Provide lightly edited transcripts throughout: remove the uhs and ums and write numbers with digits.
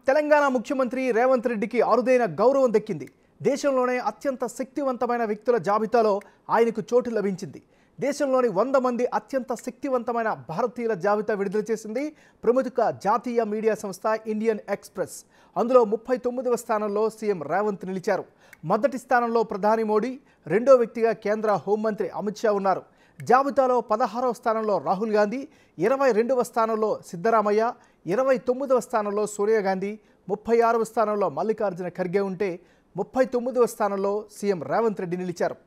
తెలంగాణ ముఖ్యమంత్రి రేవంత్ రెడ్డికి అరుదైన గౌరవం దక్కింది. దేశంలోనే అత్యంత శక్తివంతమైన వ్యక్తుల జాబితాలో ఆయనకు చోటు లభించింది. దేశంలోని 100 మంది అత్యంత శక్తివంతమైన భారతీయుల జాబితా విడుదల చేసింది ప్రముఖ జాతీయ మీడియా సంస్థ ఇండియన్ ఎక్స్‌ప్రెస్. అందులో 39వ స్థానంలో సీఎం రేవంత్ నిలిచారు. మొదటి స్థానంలో ప్రధాని మోడీ, రెండో వ్యక్తిగా కేంద్ర హోంమంత్రి అమిత్ షా ఉన్నారు. జాబితాలో 16వ స్థానంలో రాహుల్ గాంధీ, 22వ స్థానంలో సిద్ధరామయ్య, 29వ స్థానంలో సోనియా గాంధీ, 36వ స్థానంలో మల్లికార్జున ఖర్గే ఉంటే 39వ స్థానంలో సీఎం రేవంత్ రెడ్డి నిలిచారు.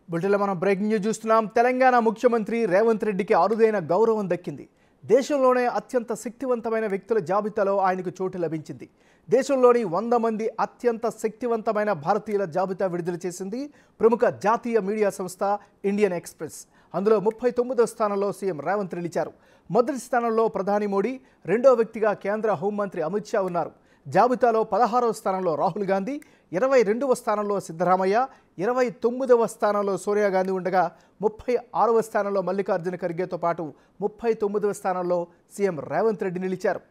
బులెటిన్లో మనం బ్రేకింగ్ న్యూస్ చూస్తున్నాం. తెలంగాణ ముఖ్యమంత్రి రేవంత్ రెడ్డికి అరుదైన గౌరవం దక్కింది. దేశంలోనే అత్యంత శక్తివంతమైన వ్యక్తుల జాబితాలో ఆయనకు చోటు లభించింది. దేశంలోని 100 మంది అత్యంత శక్తివంతమైన భారతీయుల జాబితా విడుదల చేసింది ప్రముఖ జాతీయ మీడియా సంస్థ ఇండియన్ ఎక్స్‌ప్రెస్. అందులో 39వ స్థానంలో సీఎం రేవంత్ నిలిచారు. మొదటి స్థానంలో ప్రధాని మోడీ, రెండో వ్యక్తిగా కేంద్ర హోంమంత్రి అమిత్ షా ఉన్నారు. జాబితాలో 16వ స్థానంలో రాహుల్ గాంధీ, 22వ స్థానంలో సిద్ధరామయ్య, 29వ స్థానంలో సోనియా గాంధీ ఉండగా 36వ స్థానంలో మల్లికార్జున ఖర్గేతో పాటు 39వ స్థానంలో సీఎం రేవంత్ రెడ్డి నిలిచారు.